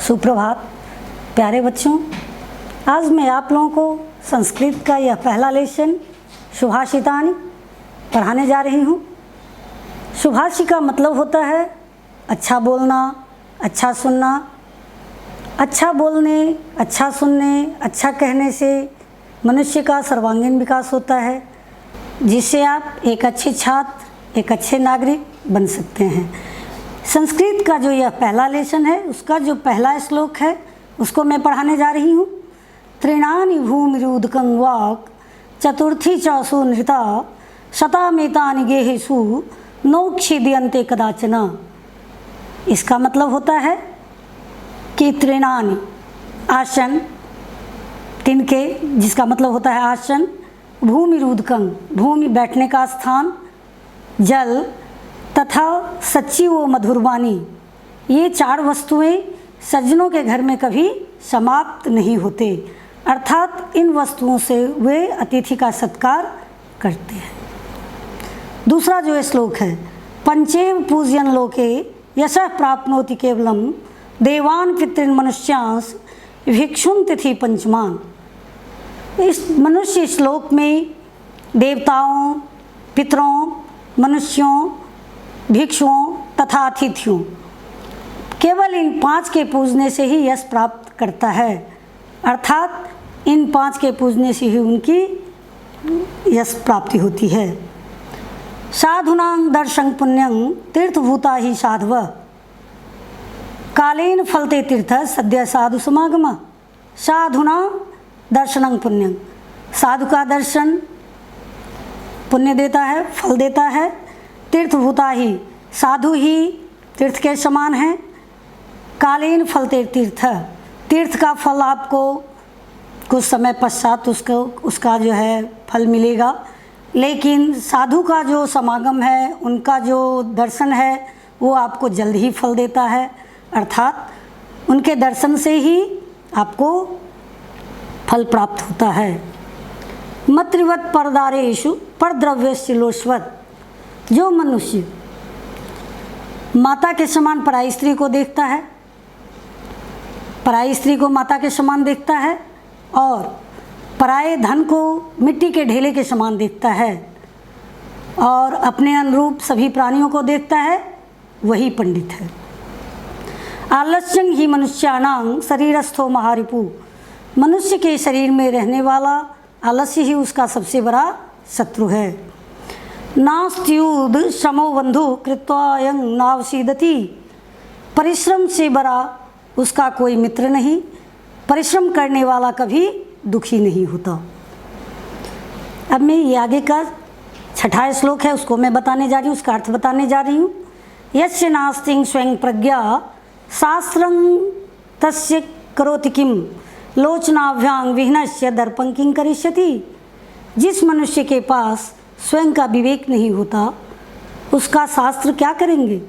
सुप्रभात प्यारे बच्चों, आज मैं आप लोगों को संस्कृत का यह पहला लेसन सुभाषितानि पढ़ाने जा रही हूँ। सुभाषित का मतलब होता है अच्छा बोलना, अच्छा सुनना। अच्छा बोलने, अच्छा सुनने, अच्छा कहने से मनुष्य का सर्वांगीण विकास होता है, जिससे आप एक अच्छे छात्र, एक अच्छे नागरिक बन सकते हैं। संस्कृत का जो यह पहला लेसन है, उसका जो पहला श्लोक है उसको मैं पढ़ाने जा रही हूँ। तृणानि भूमिरुदकं वाक् चतुर्थी चासु नृता शतामेतानि गेहेषु नोक्षिद्यन्ते कदाचन। इसका मतलब होता है कि तृणानि आसन, तिनके, जिसका मतलब होता है आसन, भूमिरुदकं भूमि बैठने का स्थान, जल तथा सच्ची व मधुरवाणी, ये चार वस्तुएं सज्जनों के घर में कभी समाप्त नहीं होते, अर्थात इन वस्तुओं से वे अतिथि का सत्कार करते हैं। दूसरा जो श्लोक है, पंचेव पूजयन् लोके यशः प्राप्नोति केवलम देवान् पितॄन् मनुष्यांश भिक्षुं तिथि पंचमान। इस मनुष्य श्लोक में देवताओं, पितरों, मनुष्यों, भिक्षुओं तथा अतिथियों, केवल इन पांच के पूजने से ही यश प्राप्त करता है, अर्थात इन पांच के पूजने से ही उनकी यश प्राप्ति होती है। साधुनां दर्शन पुण्यं तीर्थभूता ही साधव कालेन फलते तीर्थ सद्य साधु समागम। साधुना दर्शनं पुण्यं, साधु का दर्शन पुण्य देता है, फल देता है। तीर्थभूता ही, साधु ही तीर्थ के समान है। कालीन फलते तीर्थ, तीर्थ का फल आपको कुछ समय पश्चात उसका जो है फल मिलेगा, लेकिन साधु का जो समागम है, उनका जो दर्शन है, वो आपको जल्द ही फल देता है, अर्थात उनके दर्शन से ही आपको फल प्राप्त होता है। मत्रिवत परदारेषु परद्रव्यस्य लोष्वत, जो मनुष्य माता के समान पराई स्त्री को देखता है, पराई स्त्री को माता के समान देखता है और पराये धन को मिट्टी के ढेले के समान देखता है और अपने अनुरूप सभी प्राणियों को देखता है, वही पंडित है। आलस्यं ही मनुष्याणां शरीरस्थो महारिपु, मनुष्य के शरीर में रहने वाला आलस्य ही उसका सबसे बड़ा शत्रु है। नास्त्युद समो बंधु कृत्वायं नावसीदति, परिश्रम से बड़ा उसका कोई मित्र नहीं, परिश्रम करने वाला कभी दुखी नहीं होता। अब मैं ये आगे का छठा श्लोक है, उसको मैं बताने जा रही हूँ, उसका अर्थ बताने जा रही हूँ। यस्य नास्ति स्वयं प्रज्ञा शास्त्रं तस्य करोति किम लोचनाभ्यां विहीनस्य दर्पं किं करिष्यति। जिस मनुष्य के पास स्वयं का विवेक नहीं होता, उसका शास्त्र क्या करेंगे।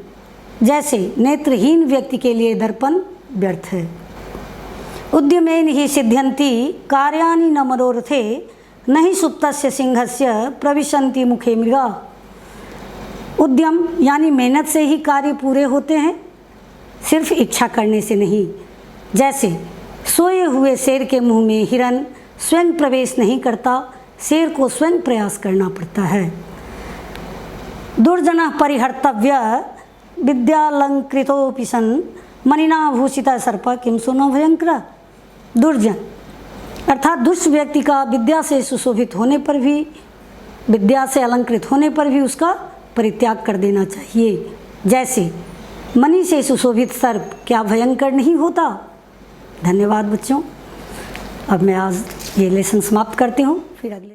जैसे नेत्रहीन व्यक्ति के लिए दर्पण व्यर्थ है। उद्यमेन ही सिद्ध्यन्ति कार्याणि न मनोरथे न ही सुप्तस्य सिंहस्य प्रविशन्ति मुखे मृगा। उद्यम यानी मेहनत से ही कार्य पूरे होते हैं, सिर्फ इच्छा करने से नहीं। जैसे सोए हुए शेर के मुंह में हिरन स्वयं प्रवेश नहीं करता, शेर को स्वयं प्रयास करना पड़ता है। दुर्जन परिहर्तव्य विद्यालंकृतोऽपि सन् मणिना भूषिता सर्प किम सुनो भयंकर। दुर्जन अर्थात दुष्ट व्यक्ति का विद्या से सुशोभित होने पर भी, विद्या से अलंकृत होने पर भी उसका परित्याग कर देना चाहिए। जैसे मणि से सुशोभित सर्प क्या भयंकर नहीं होता। धन्यवाद बच्चों। अब मैं आज ये लेसन समाप्त करती हूँ, फिर अगले